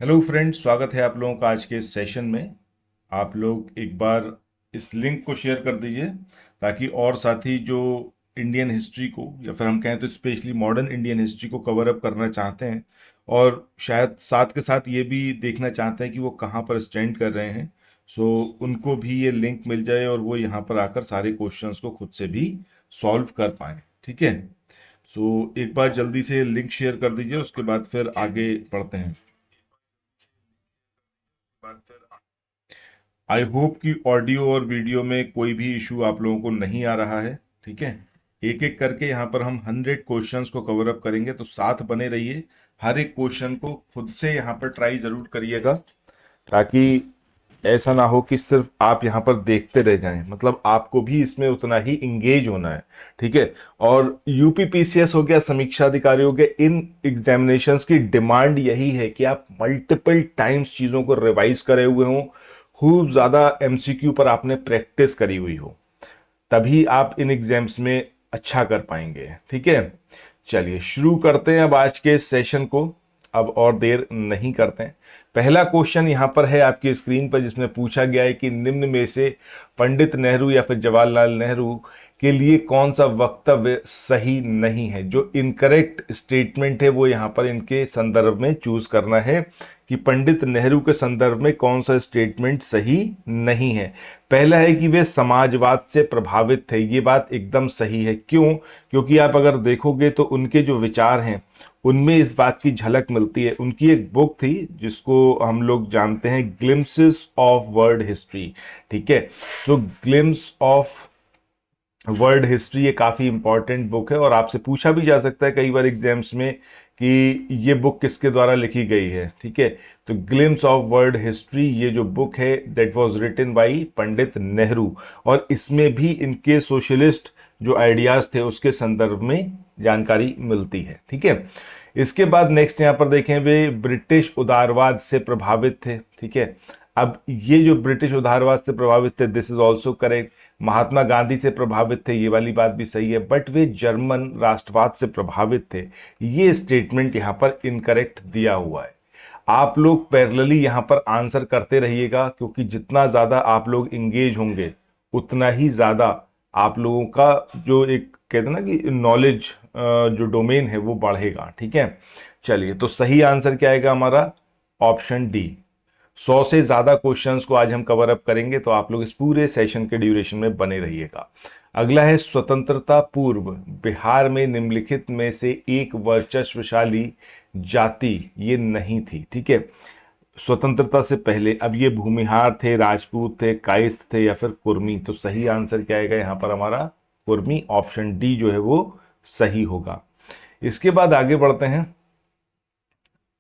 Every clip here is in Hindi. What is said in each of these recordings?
हेलो फ्रेंड्स, स्वागत है आप लोगों का आज के इस सेशन में। आप लोग एक बार इस लिंक को शेयर कर दीजिए ताकि और साथी जो इंडियन हिस्ट्री को या फिर हम कहें तो स्पेशली मॉडर्न इंडियन हिस्ट्री को कवर अप करना चाहते हैं और शायद साथ के साथ ये भी देखना चाहते हैं कि वो कहाँ पर स्टैंड कर रहे हैं, सो उनको भी ये लिंक मिल जाए और वो यहाँ पर आकर सारे क्वेश्चंस को खुद से भी सॉल्व कर पाएँ। ठीक है, सो एक बार जल्दी से लिंक शेयर कर दीजिए, उसके बाद फिर आगे बढ़ते हैं। आई होप कि ऑडियो और वीडियो में कोई भी इशू आप लोगों को नहीं आ रहा है। ठीक है, एक एक करके यहाँ पर हम 100 क्वेश्चंस को कवर अप करेंगे, तो साथ बने रहिए। हर एक क्वेश्चन को खुद से यहाँ पर ट्राई जरूर करिएगा ताकि ऐसा ना हो कि सिर्फ आप यहाँ पर देखते रह जाएं, मतलब आपको भी इसमें उतना ही इंगेज होना है। ठीक है, और यूपीपीसीएस हो गया, समीक्षा अधिकारी हो गया, इन एग्जामिनेशंस की डिमांड यही है कि आप मल्टीपल टाइम्स चीजों को रिवाइज करे हुए हों, खूब ज्यादा एमसीक्यू पर आपने प्रैक्टिस करी हुई हो, तभी आप इन एग्जाम्स में अच्छा कर पाएंगे। ठीक है, चलिए शुरू करते हैं अब आज के सेशन को। अब और देर नहीं करते हैं। पहला क्वेश्चन यहां पर है आपकी स्क्रीन पर, जिसमें पूछा गया है कि निम्न में से पंडित नेहरू या फिर जवाहरलाल नेहरू के लिए कौन सा वक्तव्य सही नहीं है। जो इनकरेक्ट स्टेटमेंट है वो यहां पर इनके संदर्भ में चूज करना है कि पंडित नेहरू के संदर्भ में कौन सा स्टेटमेंट सही नहीं है। पहला है कि वे समाजवाद से प्रभावित थे। ये बात एकदम सही है। क्यों? क्योंकि आप अगर देखोगे तो उनके जो विचार हैं उनमें इस बात की झलक मिलती है। उनकी एक बुक थी जिसको हम लोग जानते हैं ग्लिम्पसेस ऑफ वर्ल्ड हिस्ट्री। ठीक है, तो ग्लिम्स ऑफ वर्ल्ड हिस्ट्री ये काफ़ी इंपॉर्टेंट बुक है और आपसे पूछा भी जा सकता है कई बार एग्जाम्स में कि ये बुक किसके द्वारा लिखी गई है। ठीक है, तो ग्लिम्स ऑफ वर्ल्ड हिस्ट्री ये जो बुक है that was written by Pandit Nehru, और इसमें भी इनके सोशलिस्ट जो आइडियाज थे उसके संदर्भ में जानकारी मिलती है। ठीक है, इसके बाद नेक्स्ट यहां पर देखें, वे ब्रिटिश उदारवाद से प्रभावित थे। ठीक है, अब ये जो ब्रिटिश उदारवाद से प्रभावित थे, this is also correct. Mahatma Gandhi से प्रभावित थे, ये वाली बात भी सही है, बट वे जर्मन राष्ट्रवाद से प्रभावित थे, ये स्टेटमेंट यहां पर इनकरेक्ट दिया हुआ है। आप लोग पैरेलली यहां पर आंसर करते रहिएगा, क्योंकि जितना ज्यादा आप लोग इंगेज होंगे उतना ही ज्यादा आप लोगों का जो एक कहते हैं ना कि नॉलेज जो डोमेन है वो बढ़ेगा। ठीक है, चलिए तो सही आंसर क्या आएगा हमारा? Option D. 100 से ज्यादा क्वेश्चंस को आज हम कवर अप करेंगे, तो आप लोग इस पूरे सेशन के ड्यूरेशन में बने रहिएगा। अगला है, स्वतंत्रता पूर्व बिहार में निम्नलिखित में से एक वर्चस्वशाली जाति ये नहीं थी। ठीक है, स्वतंत्रता से पहले अब ये भूमिहार थे, राजपूत थे, कायस्थ थे या फिर कुर्मी। तो सही आंसर क्या आएगा यहां पर हमारा? कुर्मी। ऑप्शन डी जो है वो सही होगा। इसके बाद आगे बढ़ते हैं।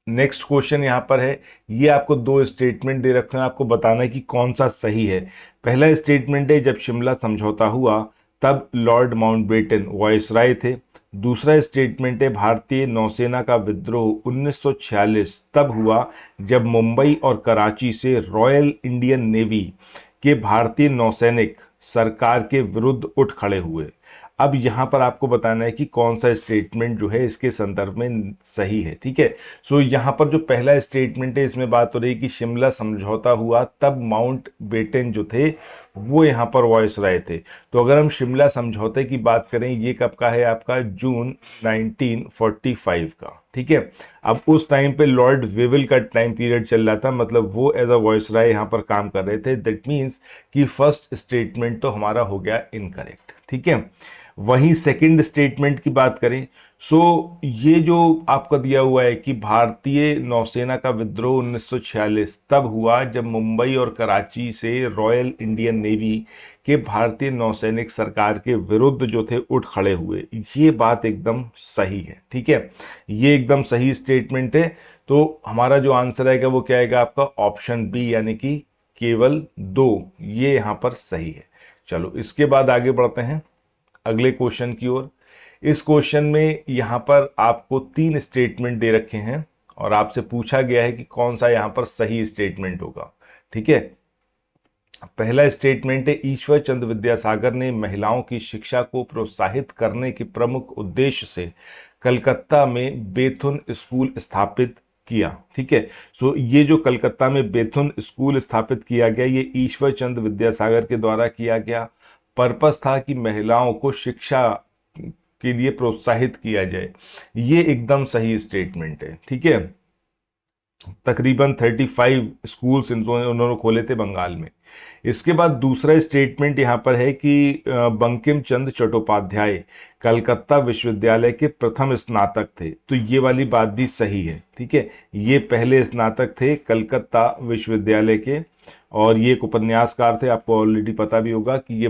नेक्स्ट क्वेश्चन यहां पर है, ये आपको दो स्टेटमेंट दे रखे हैं, आपको बताना है कि कौन सा सही है। पहला स्टेटमेंट है, जब शिमला समझौता हुआ तब लॉर्ड माउंटबेटन वायसराय थे। दूसरा स्टेटमेंट है, भारतीय नौसेना का विद्रोह 1946 तब हुआ जब मुंबई और कराची से रॉयल इंडियन नेवी के भारतीय नौसैनिक सरकार के विरुद्ध उठ खड़े हुए। अब यहां पर आपको बताना है कि कौन सा स्टेटमेंट जो है इसके संदर्भ में सही है। ठीक है, सो यहां पर जो पहला स्टेटमेंट है इसमें बात हो रही है कि शिमला समझौता हुआ तब माउंट बेटन जो थे वो यहां पर वॉयसराय थे। तो अगर हम शिमला समझौते की बात करें, ये कब का है आपका? जून 1945 का। ठीक है, अब उस टाइम पे लॉर्ड वेविल का टाइम पीरियड चल रहा था, मतलब वो एज अ वॉयसराय यहां पर काम कर रहे थे। दैट मीन्स कि फर्स्ट स्टेटमेंट तो हमारा हो गया इनकरेक्ट। ठीक है, वहीं सेकंड स्टेटमेंट की बात करें, सो ये जो आपका दिया हुआ है कि भारतीय नौसेना का विद्रोह 1946 तब हुआ जब मुंबई और कराची से रॉयल इंडियन नेवी के भारतीय नौसैनिक सरकार के विरुद्ध जो थे उठ खड़े हुए, ये बात एकदम सही है। ठीक है, ये एकदम सही स्टेटमेंट है। तो हमारा जो आंसर आएगा वो क्या आएगा आपका? ऑप्शन बी, यानी कि केवल दो, ये यहां पर सही है। चलो इसके बाद आगे बढ़ते हैं अगले क्वेश्चन की ओर। इस क्वेश्चन में यहां पर आपको तीन स्टेटमेंट दे रखे हैं और आपसे पूछा गया है कि कौन सा यहां पर सही स्टेटमेंट होगा। ठीक है, पहला स्टेटमेंट है, ईश्वर चंद्र विद्यासागर ने महिलाओं की शिक्षा को प्रोत्साहित करने के प्रमुख उद्देश्य से कलकत्ता में बेथुन स्कूल स्थापित किया। ठीक है, सो ये जो कलकत्ता में बेथुन स्कूल स्थापित किया गया, ये ईश्वर चंद्र विद्यासागर के द्वारा किया गया। पर्पस था कि महिलाओं को शिक्षा के लिए प्रोत्साहित किया जाए। ये एकदम सही स्टेटमेंट है। ठीक है, तकरीबन 35 स्कूल्स उन्होंने खोले थे बंगाल में। इसके बाद दूसरा स्टेटमेंट यहाँ पर है कि बंकिम चंद्र चट्टोपाध्याय कलकत्ता विश्वविद्यालय के प्रथम स्नातक थे। तो ये वाली बात भी सही है। ठीक है, ये पहले स्नातक थे कलकत्ता विश्वविद्यालय के, और ये एक उपन्यासकार थे। आपको ऑलरेडी पता भी होगा कि ये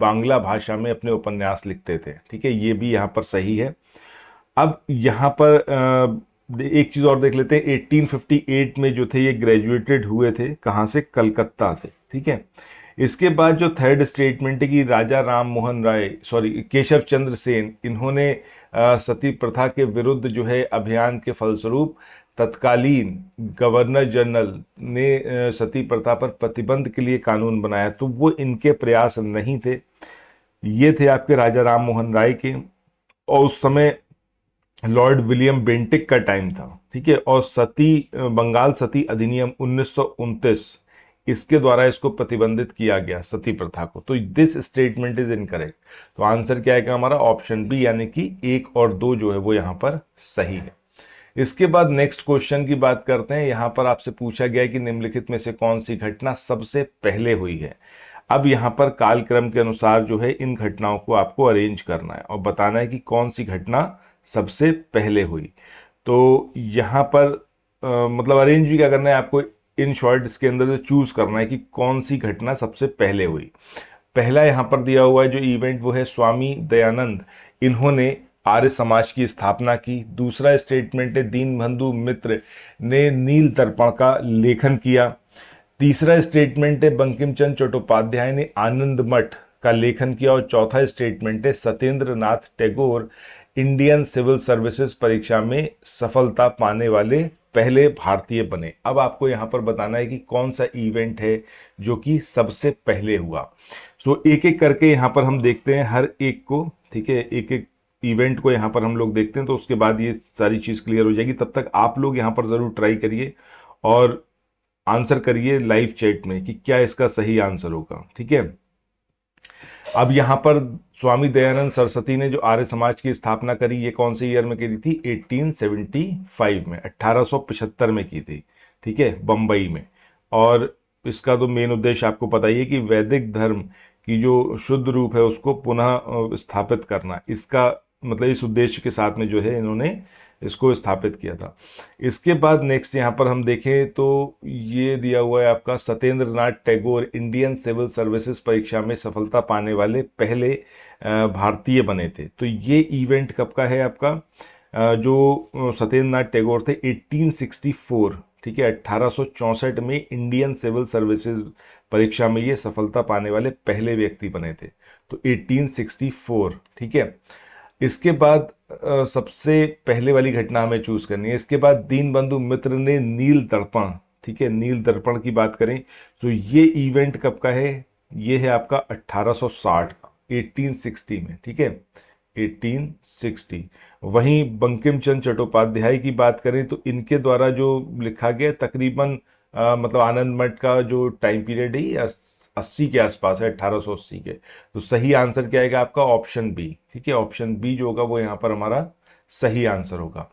बांग्ला भाषा में अपने उपन्यास लिखते थे। ठीक है, ये भी यहाँ पर सही है। अब यहाँ पर एक चीज और देख लेते हैं। 1858 में जो थे ये ग्रेजुएटेड हुए थे, कहाँ से? कलकत्ता से। ठीक है, इसके बाद जो थर्ड स्टेटमेंट है कि राजा राम मोहन राय, सॉरी, केशव चंद्र सेन, इन्होंने सती प्रथा के विरुद्ध जो है अभियान के फलस्वरूप तत्कालीन गवर्नर जनरल ने सती प्रथा पर प्रतिबंध के लिए कानून बनाया। तो वो इनके प्रयास नहीं थे, ये थे आपके राजा राम मोहन राय के। और उस समय लॉर्ड विलियम बेंटिक का टाइम था। ठीक है, और बंगाल सती अधिनियम 1929, इसके द्वारा इसको प्रतिबंधित किया गया, सती प्रथा को। तो दिस स्टेटमेंट इज इनकरेक्ट। तो आंसर क्या है हमारा? ऑप्शन बी, यानी कि 1 और 2 जो है वो यहां पर सही है। इसके बाद नेक्स्ट क्वेश्चन की बात करते हैं। यहां पर आपसे पूछा गया है कि निम्नलिखित में से कौन सी घटना सबसे पहले हुई है। अब यहां पर कालक्रम के अनुसार जो है इन घटनाओं को आपको अरेंज करना है और बताना है कि कौन सी घटना सबसे पहले हुई। तो यहां पर मतलब अरेंज भी क्या करना है आपको, इन शॉर्ट इसके अंदर से चूज करना है कि कौन सी घटना सबसे पहले हुई। पहला यहां पर दिया हुआ है जो इवेंट, वो है स्वामी दयानंद, इन्होंने आर्य समाज की स्थापना की। दूसरा स्टेटमेंट है दीनबंधु मित्र ने नील दर्पण का लेखन किया। तीसरा स्टेटमेंट है बंकिम चंद्र चट्टोपाध्याय ने आनंद मठ का लेखन किया। और चौथा स्टेटमेंट है Satyendra Nath Tagore Indian civil services परीक्षा में सफलता पाने वाले पहले भारतीय बने। अब आपको यहां पर बताना है कि कौन सा इवेंट है जो कि सबसे पहले हुआ। सो एक एक करके यहां पर हम देखते हैं हर एक को। ठीक है, एक एक इवेंट को यहां पर हम लोग देखते हैं, तो उसके बाद ये सारी चीज क्लियर हो जाएगी। तब तक आप लोग यहां पर जरूर ट्राई करिए और आंसर करिए लाइव चैट में कि क्या इसका सही आंसर होगा। ठीक है, अब यहां पर स्वामी दयानंद सरस्वती ने जो आर्य समाज की स्थापना करी, ये कौन से ईयर में करी थी? 1875 में, 1875 में की थी। ठीक है, बंबई में। और इसका तो मेन उद्देश्य आपको पता ही है कि वैदिक धर्म की जो शुद्ध रूप है उसको पुनः स्थापित करना, इसका मतलब इस उद्देश्य के साथ में जो है इन्होंने इसको स्थापित किया था। इसके बाद नेक्स्ट यहाँ पर हम देखें तो ये दिया हुआ है आपका Satyendra Nath Tagore Indian civil services परीक्षा में सफलता पाने वाले पहले भारतीय बने थे। तो ये इवेंट कब का है आपका? जो सत्येंद्र नाथ टैगोर थे 1864, ठीक है, 1864 में इंडियन सिविल सर्विसेज परीक्षा में ये सफलता पाने वाले पहले व्यक्ति बने थे। तो 1864। ठीक है, इसके बाद सबसे पहले वाली घटना हमें चूज करनी है। इसके बाद दीनबंधु मित्र ने नील दर्पण, ठीक है, नील दर्पण की बात करें तो ये इवेंट कब का है? ये है आपका 1860 का, 1860 में। ठीक है, 1860। वहीं बंकिम चंद्र चट्टोपाध्याय की बात करें तो इनके द्वारा जो लिखा गया तकरीबन मतलब आनंद मठ का जो टाइम पीरियड है 80 के आसपास है, 1880 के। तो सही आंसर क्या आएगा आपका? Option B. ठीक है, ऑप्शन बी जो होगा वो यहां पर हमारा सही आंसर होगा।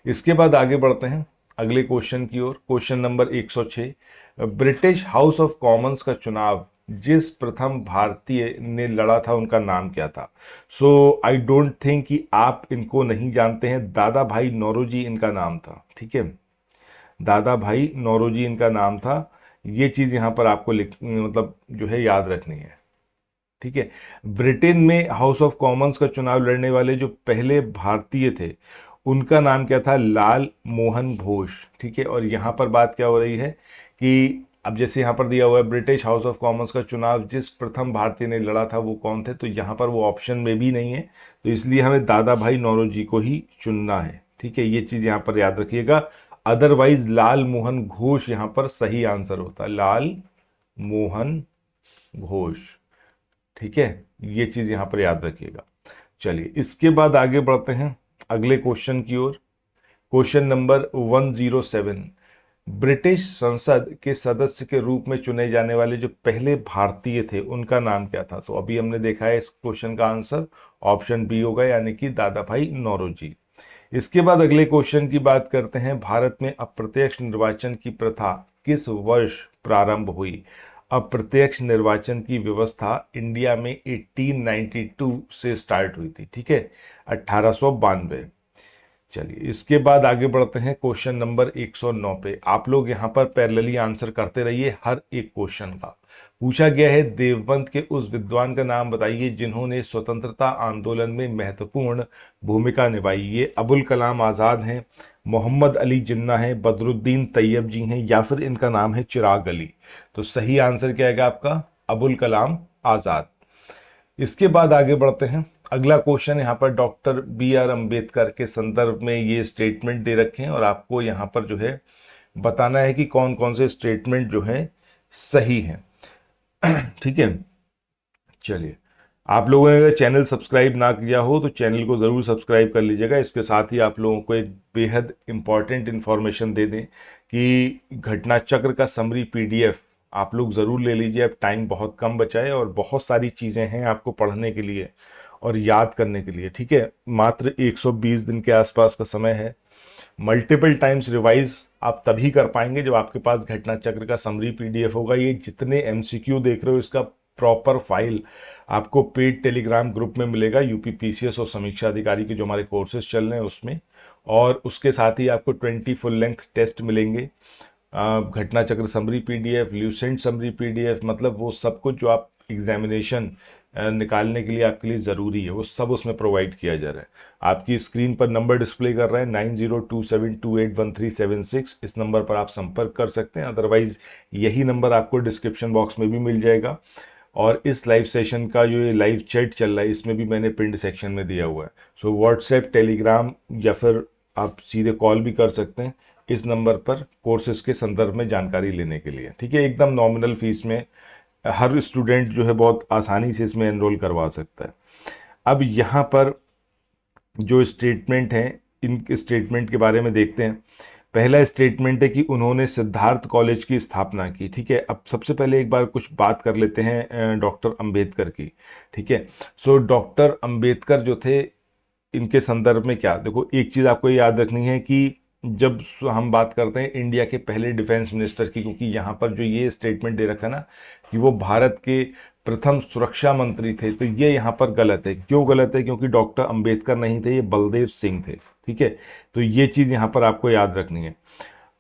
इसके बाद आगे बढ़ते हैं अगले क्वेश्चन की ओर। Question number 106, British House of Commons का चुनाव जिस प्रथम भारतीय ने लड़ा था उनका नाम क्या था? सो आई डोंट थिंक कि आप इनको नहीं जानते हैं। दादा भाई नौरोजी इनका नाम था। ठीक है, दादा भाई नौरोजी इनका नाम था। ये चीज यहां पर आपको मतलब जो है याद रखनी है। ठीक है, ब्रिटेन में हाउस ऑफ कॉमन्स का चुनाव लड़ने वाले जो पहले भारतीय थे उनका नाम क्या था? लाल मोहन घोष। ठीक है, और यहां पर बात क्या हो रही है कि अब जैसे यहां पर दिया हुआ है ब्रिटिश हाउस ऑफ कॉमन्स का चुनाव जिस प्रथम भारतीय ने लड़ा था वो कौन थे, तो यहां पर वो ऑप्शन में भी नहीं है। तो इसलिए हमें दादा भाई नौरोजी को ही चुनना है। ठीक है, ये चीज यहां पर याद रखिएगा। अदरवाइज लाल मोहन घोष यहां पर सही आंसर होता है, लाल मोहन घोष। ठीक है, ये चीज यहां पर याद रखिएगा। चलिए इसके बाद आगे बढ़ते हैं अगले क्वेश्चन की ओर। क्वेश्चन नंबर 107, ब्रिटिश संसद के सदस्य के रूप में चुने जाने वाले जो पहले भारतीय थे उनका नाम क्या था? तो अभी हमने देखा है इस क्वेश्चन का आंसर ऑप्शन बी होगा, यानी कि दादा भाई नौरोजी। इसके बाद अगले क्वेश्चन की बात करते हैं, भारत में अप्रत्यक्ष निर्वाचन की प्रथा किस वर्ष प्रारंभ हुई? अप्रत्यक्ष निर्वाचन की व्यवस्था इंडिया में 1892 से स्टार्ट हुई थी, ठीक है, 1892। चलिए इसके बाद आगे बढ़ते हैं क्वेश्चन नंबर 109 पे। आप लोग यहाँ पर पैरेलली आंसर करते रहिए हर एक क्वेश्चन का। पूछा गया है, देवबंद के उस विद्वान का नाम बताइए जिन्होंने स्वतंत्रता आंदोलन में महत्वपूर्ण भूमिका निभाई। ये अबुल कलाम आज़ाद हैं, मोहम्मद अली जिन्ना है, बदरुद्दीन तैयब जी हैं, या फिर इनका नाम है चिराग अली। तो सही आंसर क्या है आपका? अबुल कलाम आज़ाद। इसके बाद आगे बढ़ते हैं। अगला क्वेश्चन यहाँ पर डॉक्टर बी आर अम्बेडकर के संदर्भ में ये स्टेटमेंट दे रखे हैं और आपको यहाँ पर जो है बताना है कि कौन कौन से स्टेटमेंट जो है सही हैं। ठीक है, चलिए आप लोगों ने अगर चैनल सब्सक्राइब ना किया हो तो चैनल को ज़रूर सब्सक्राइब कर लीजिएगा। इसके साथ ही आप लोगों को एक बेहद इंपॉर्टेंट इन्फॉर्मेशन दे दें कि घटना चक्र का समरी पीडीएफ आप लोग ज़रूर ले लीजिए। अब टाइम बहुत कम बचा है और बहुत सारी चीज़ें हैं आपको पढ़ने के लिए और याद करने के लिए, ठीक है। मात्र 120 दिन के आसपास का समय है। मल्टीपल टाइम्स रिवाइज आप तभी कर पाएंगे जब आपके पास घटना चक्र का समरी पीडीएफ होगा। ये जितने एमसीक्यू देख रहे हो इसका प्रॉपर फाइल आपको पेड टेलीग्राम ग्रुप में मिलेगा, यूपी पीसीएस और समीक्षा अधिकारी के जो हमारे कोर्सेज चल रहे हैं उसमें। और उसके साथ ही आपको 20 फुल लेंथ टेस्ट मिलेंगे, घटना चक्र summary PDF, Lucent summary PDF, मतलब वो सब कुछ जो आप एग्जामिनेशन निकालने के लिए आपके लिए ज़रूरी है वो सब उसमें प्रोवाइड किया जा रहा है। आपकी स्क्रीन पर नंबर डिस्प्ले कर रहा है 9027281376। इस नंबर पर आप संपर्क कर सकते हैं, अदरवाइज यही नंबर आपको डिस्क्रिप्शन बॉक्स में भी मिल जाएगा। और इस लाइव सेशन का जो ये लाइव चैट चल रहा है इसमें भी मैंने पिंड सेक्शन में दिया हुआ है। सो व्हाट्सएप, टेलीग्राम या फिर आप सीधे कॉल भी कर सकते हैं इस नंबर पर कोर्सेज के संदर्भ में जानकारी लेने के लिए, ठीक है। एकदम नॉमिनल फीस में हर स्टूडेंट जो है बहुत आसानी से इसमें एनरोल करवा सकता है। अब यहाँ पर जो स्टेटमेंट हैं इन स्टेटमेंट के बारे में देखते हैं। पहला स्टेटमेंट है कि उन्होंने सिद्धार्थ कॉलेज की स्थापना की, ठीक है। अब सबसे पहले एक बार कुछ बात कर लेते हैं डॉक्टर अंबेडकर की, ठीक है। सो डॉक्टर अंबेडकर जो थे इनके संदर्भ में क्या, देखो एक चीज़ आपको याद रखनी है कि जब हम बात करते हैं इंडिया के पहले डिफेंस मिनिस्टर की, क्योंकि यहाँ पर जो ये स्टेटमेंट दे रखा है ना कि वो भारत के प्रथम सुरक्षा मंत्री थे, तो ये यहाँ पर गलत है। क्यों गलत है? क्योंकि डॉक्टर अंबेडकर नहीं थे, ये बलदेव सिंह थे, ठीक है। तो ये चीज़ यहाँ पर आपको याद रखनी है।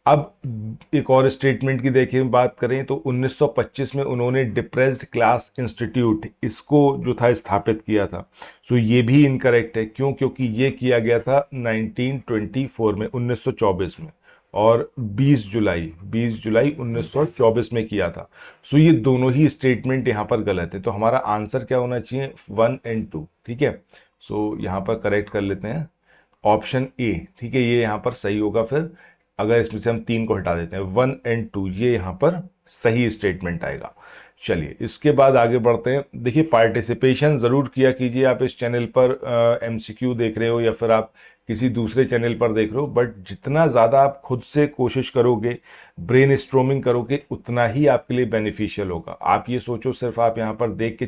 अब एक और स्टेटमेंट की देखें बात करें तो 1925 में उन्होंने डिप्रेस्ड क्लास इंस्टीट्यूट इसको जो था स्थापित किया था। सो ये भी इनकरेक्ट है। क्यों? क्योंकि ये किया गया था 1924 में, 1924 में, और 20 जुलाई 1924 में किया था। सो ये दोनों ही स्टेटमेंट यहाँ पर गलत है। तो हमारा आंसर क्या होना चाहिए? 1 और 2, ठीक है। सो यहाँ पर करेक्ट कर लेते हैं ऑप्शन ए, ठीक है, ये यहाँ पर सही होगा। फिर अगर इसमें से हम 3 को हटा देते हैं 1 और 2, ये यहाँ पर सही स्टेटमेंट आएगा। चलिए इसके बाद आगे बढ़ते हैं। देखिए पार्टिसिपेशन ज़रूर किया कीजिए। आप इस चैनल पर एमसीक्यू देख रहे हो या फिर आप किसी दूसरे चैनल पर देख रहे हो, बट जितना ज़्यादा आप खुद से कोशिश करोगे, ब्रेन स्ट्रोमिंग करोगे, उतना ही आपके लिए बेनिफिशियल होगा। आप ये सोचो सिर्फ आप यहाँ पर देख के